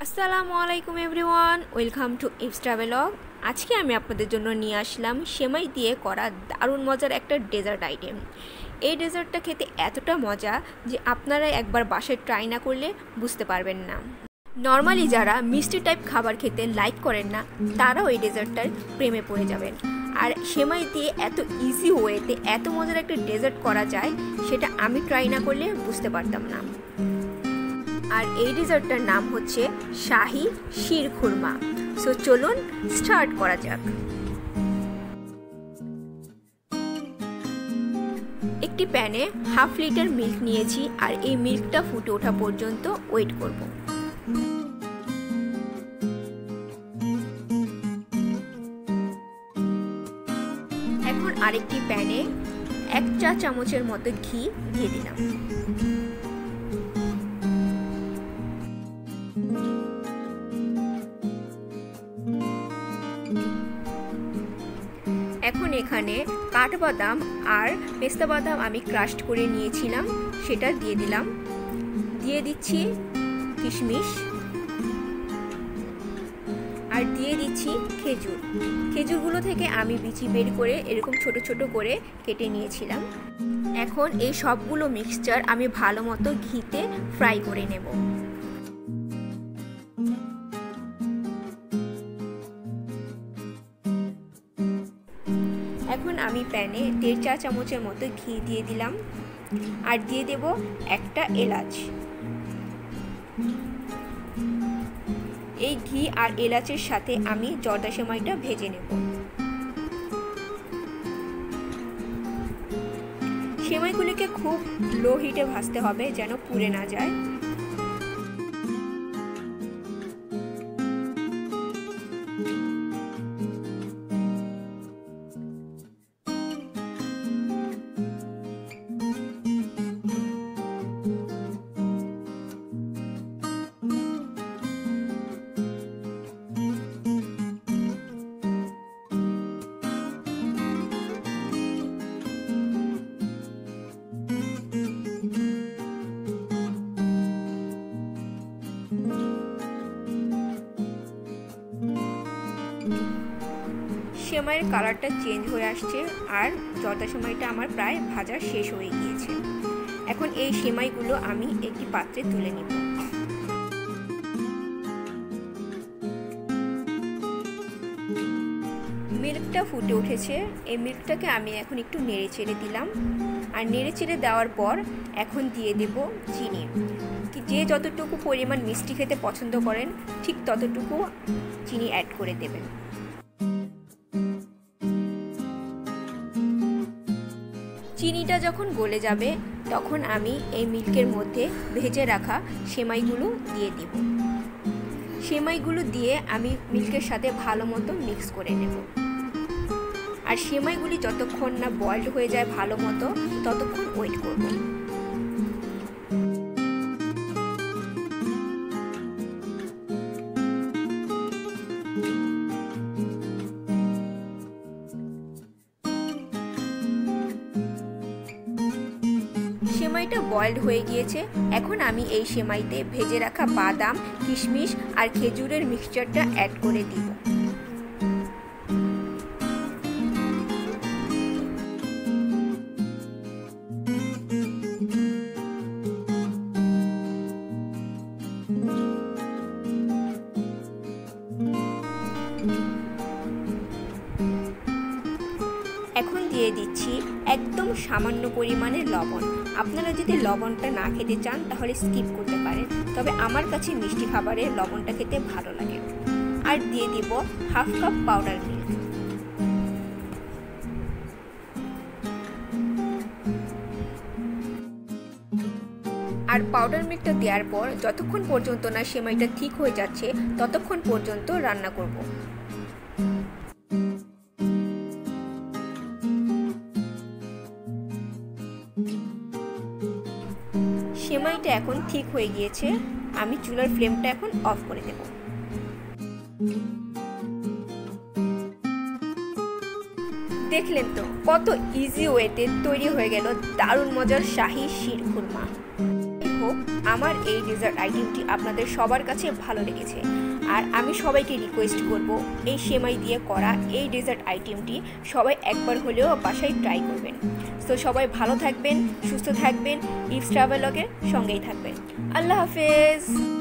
আসসালামু আলাইকুম everyone, welcome to sTravelog। আজকে আমি আপনাদের জন্য নিয়ে আসলাম সেমাই দিয়ে করা দারুণ মজার একটা ডেজার্ট আইটেম। এই ডেজার্টটা খেতে এতটা মজা যে আপনারা একবার বাসায় ট্রাই না করলে বুঝতে পারবেন না। নর্মালি যারা মিষ্টি টাইপ খাবার খেতে লাইক করেন না তারাও এই ডেজার্টটার প্রেমে পড়ে যাবেন। আর সেমাই দিয়ে এত ইজি ওয়েতে এত মজার একটা ডেজার্ট করা যায় সেটা আমি ট্রাই না করলে বুঝতে পারতাম না। আর এই ডেজার্টটার নাম হচ্ছে শাহি শির খুরমা। সো চলুন স্টার্ট করা যাক। একটি প্যানে হাফ লিটার মিল্ক নিয়েছি আর এই মিল্কটা ফুটে ওঠা পর্যন্ত ওয়েট করব। এখন আরেকটি প্যানে 1 চা চামচের মতো ঘি দিয়ে দিলাম। এখন এখানে কাঠবাদাম আর পেস্তা বাদাম আমি ক্রাশ করে নিয়েছিলাম, সেটা দিয়ে দিলাম। দিয়ে দিচ্ছি কিশমিশ আর দিয়ে দিচ্ছি খেজুর। খেজুরগুলো থেকে আমি বিচি বের করে এরকম ছোট ছোট করে কেটে নিয়েছিলাম। এখন এই সবগুলো মিক্সচার আমি ভালো মতো ঘিতে ফ্রাই করে নেব। এখন আমি প্যানে 1.5 চা চামচের মতো ঘি দিয়ে দিলাম আর দিয়ে দেব একটা এলাচ। এই ঘি আর এলাচের সাথে আমি জর্দা সেমাইটা ভেজে নেব। সেমাইগুলিকে খুব লো হিটে ভাজতে হবে যেন পুড়ে না যায়। সেমাইয়ের কালারটা চেঞ্জ হয়ে আসছে আর জর্দা সেমাইটা আমার প্রায় ভাজা শেষ হয়ে গিয়েছে। এখন এই সেমাইগুলো আমি একটি পাত্রে তুলে নিব। মিল্কটা ফুটে উঠেছে, এই মিল্কটাকে আমি এখন একটু নেড়ে চেড়ে দিলাম। আর নেড়ে চেড়ে দেওয়ার পর এখন দিয়ে দেব চিনি। যে যতটুকু পরিমাণ মিষ্টি খেতে পছন্দ করেন ঠিক ততটুকু চিনি অ্যাড করে দেবেন। চিনিটা যখন গলে যাবে তখন আমি এই মিল্কের মধ্যে ভেজে রাখা সেমাইগুলো দিয়ে দিব। সেমাইগুলো দিয়ে আমি মিল্কের সাথে ভালো মতো মিক্স করে নেব। আর সেমাইগুলি যতক্ষণ না বয়েলড হয়ে যায় ভালো মতো ততক্ষণ ওয়েট করব। সেমাইটা বয়েলড হয়ে গিয়েছে। এখন আমি এই সেমাইতে ভেজে রাখা বাদাম, কিশমিশ আর খেজুরের মিক্সচারটা অ্যাড করে দিব। এখন দিয়ে দিচ্ছি একদম সামান্য পরিমাণে লবণ। আপনারা যদি লবণটা না খেতে চান তাহলে স্কিপ করতে পারেন, তবে আমার কাছে মিষ্টি খাবারে লবণটা খেতে ভালো লাগে। আর দিয়ে দিব হাফ কাপ পাউডার মিল্ক। আর পাউডার মিল্কটা দেওয়ার পর যতক্ষণ পর্যন্ত না সেমাইটা ঠিক হয়ে যাচ্ছে ততক্ষণ পর্যন্ত রান্না করব। সেমাইটা এখন ঠিক হয়ে গিয়েছে, আমি চুলার ফ্লেমটা এখন অফ করে দেব। দেখলেন তো কত ইজি ওয়েতে তৈরি হয়ে গেল দারুণ মজার শাহি শির খুরমা। হোপ আমার এই ডেজার্ট আইটেমটি আপনাদের সবার কাছে ভালো লেগেছে। আর আমি সবাইকে রিকোয়েস্ট করব এই সেমাই দিয়ে করা এই ডেজার্ট আইটেমটি সবাই একবার হলেও বাসায় ট্রাই করবেন। তো সবাই ভালো থাকবেন, সুস্থ থাকবেন, ইভস ট্রাভেলগের সঙ্গেই থাকবেন। আল্লাহ হাফেজ।